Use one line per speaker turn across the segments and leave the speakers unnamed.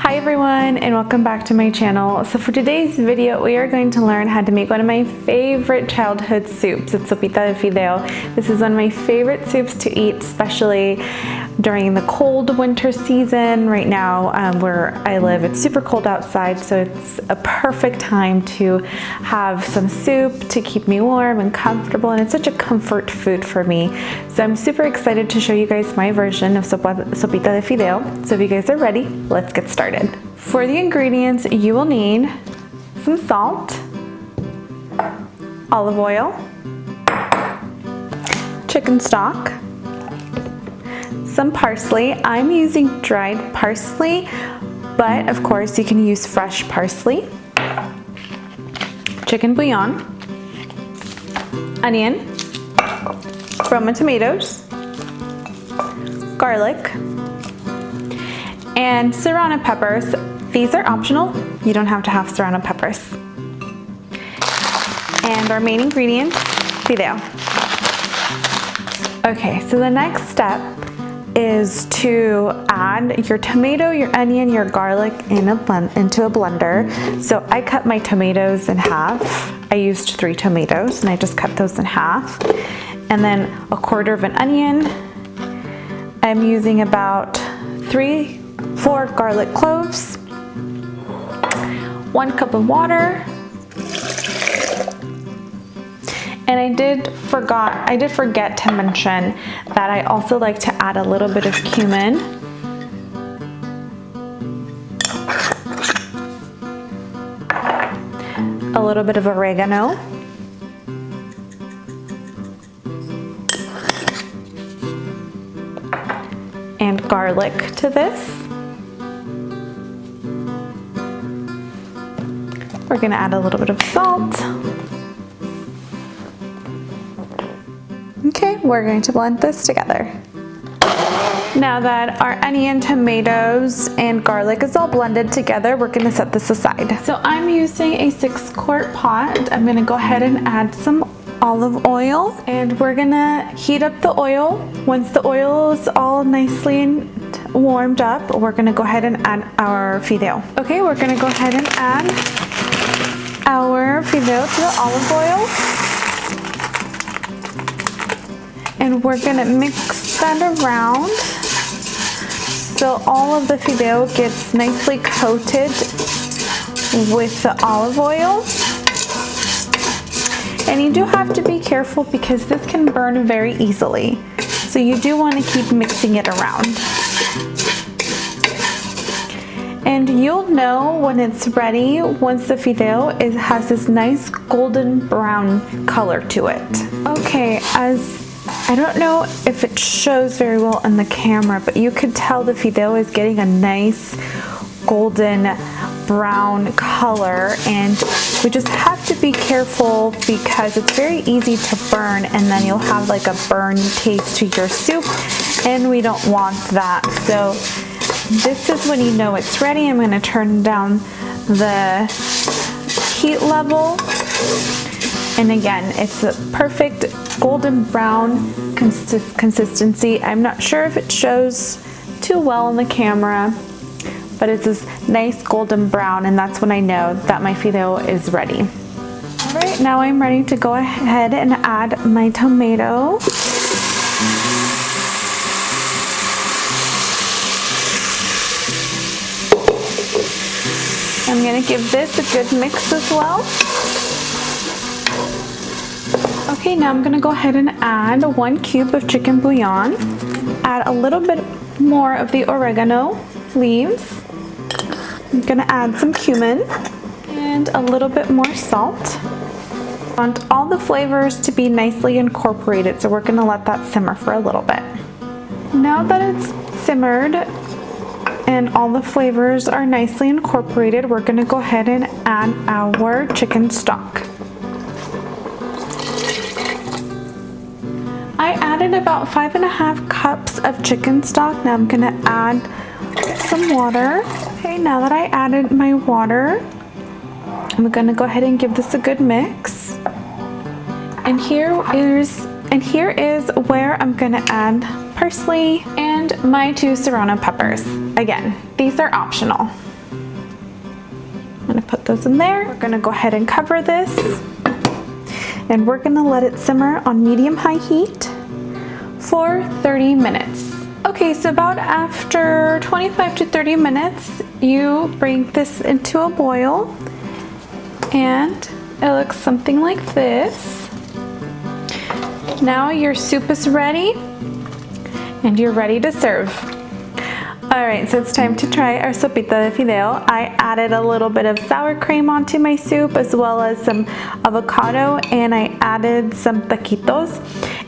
Hi everyone and welcome back to my channel. So for today's video we are going to learn how to make one of my favorite childhood soups. It's sopita de fideo. This is one of my favorite soups to eat, especially during the cold winter season. Right now where I live, it's super cold outside, so it's a perfect time to have some soup to keep me warm and comfortable, and it's such a comfort food for me. So I'm super excited to show you guys my version of sopita de fideo. So if you guys are ready, let's get started. For the ingredients, you will need some salt, olive oil, chicken stock, some parsley. I'm using dried parsley, but of course you can use fresh parsley, chicken bouillon, onion, roma tomatoes, garlic, and serrano peppers. These are optional. You don't have to have serrano peppers. And our main ingredient, fideo. Okay, so the next step is to add your tomato, your onion, your garlic into a blender. So I cut my tomatoes in half. I used 3 tomatoes and I just cut those in half. And then a quarter of an onion. I'm using about 4 garlic cloves, 1 cup of water, and I did forget to mention that I also like to add a little bit of cumin, a little bit of oregano, and garlic to this. We're gonna add a little bit of salt. Okay, we're going to blend this together. Now that our onion, tomatoes, and garlic is all blended together, we're gonna set this aside. So I'm using a 6-quart pot. I'm gonna go ahead and add some olive oil, and we're gonna heat up the oil. Once the oil is all nicely warmed up, we're gonna go ahead and add our fideo. Okay, we're gonna go ahead and add our fideo to the olive oil, and we're gonna mix that around so all of the fideo gets nicely coated with the olive oil. And you do have to be careful because this can burn very easily, so you do want to keep mixing it around. And you'll know when it's ready once the fideo has this nice golden brown color to it. Okay, I don't know if it shows very well on the camera, but you could tell the fideo is getting a nice golden brown color, and we just have to be careful because it's very easy to burn, and then you'll have like a burn taste to your soup, and we don't want that. So this is when you know it's ready. I'm going to turn down the heat level, and again, it's a perfect golden brown consistency. I'm not sure if it shows too well on the camera, but it's this nice golden brown, and that's when I know that my fideo is ready. All right, now I'm ready to go ahead and add my tomato. I'm gonna give this a good mix as well. Okay, now I'm gonna go ahead and add 1 cube of chicken bouillon, add a little bit more of the oregano leaves. I'm gonna add some cumin and a little bit more salt. I want all the flavors to be nicely incorporated, so we're gonna let that simmer for a little bit. Now that it's simmered and all the flavors are nicely incorporated, we're gonna go ahead and add our chicken stock. I added about 5½ cups of chicken stock. Now I'm gonna add some water. Okay, now that I added my water, I'm gonna go ahead and give this a good mix. And here is where I'm gonna add parsley and my 2 serrano peppers. Again, these are optional. I'm gonna put those in there. We're gonna go ahead and cover this, and we're gonna let it simmer on medium-high heat for 30 minutes. Okay, so about after 25 to 30 minutes, you bring this into a boil, and it looks something like this. Now your soup is ready, and you're ready to serve. Alright, so it's time to try our sopita de fideo. I added a little bit of sour cream onto my soup, as well as some avocado, and I added some taquitos.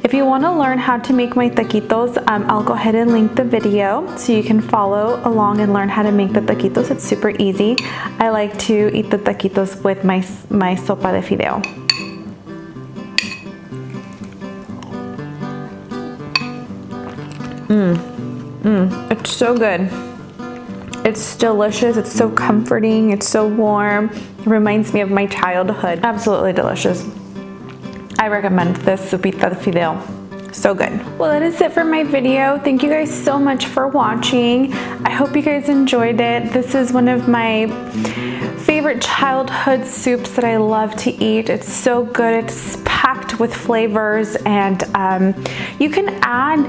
If you want to learn how to make my taquitos, I'll go ahead and link the video so you can follow along and learn how to make the taquitos. It's super easy. I like to eat the taquitos with my sopa de fideo. It's so good. It's delicious. It's so comforting. It's so warm. It reminds me of my childhood. Absolutely delicious. I recommend this sopita de fideo. So good. Well, that is it for my video. Thank you guys so much for watching. I hope you guys enjoyed it. This is one of my favorite childhood soups that I love to eat. It's so good. It's packed with flavors, and you can add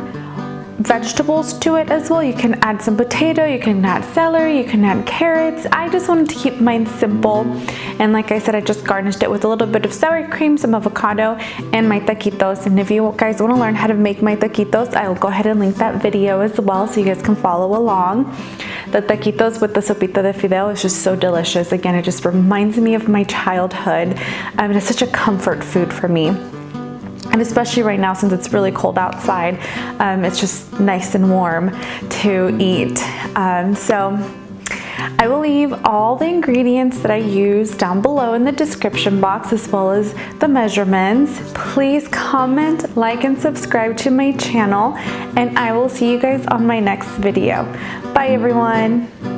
vegetables to it as well. You can add some potato, you can add celery, you can add carrots. I just wanted to keep mine simple, and like I said, I just garnished it with a little bit of sour cream, some avocado, and my taquitos. And if you guys want to learn how to make my taquitos, I'll go ahead and link that video as well so you guys can follow along. The taquitos with the sopita de fideo is just so delicious. Again, it just reminds me of my childhood. It's such a comfort food for me. And especially right now, since it's really cold outside, it's just nice and warm to eat. So I will leave all the ingredients that I use down below in the description box, as well as the measurements. Please comment, like, and subscribe to my channel, and I will see you guys on my next video. Bye everyone.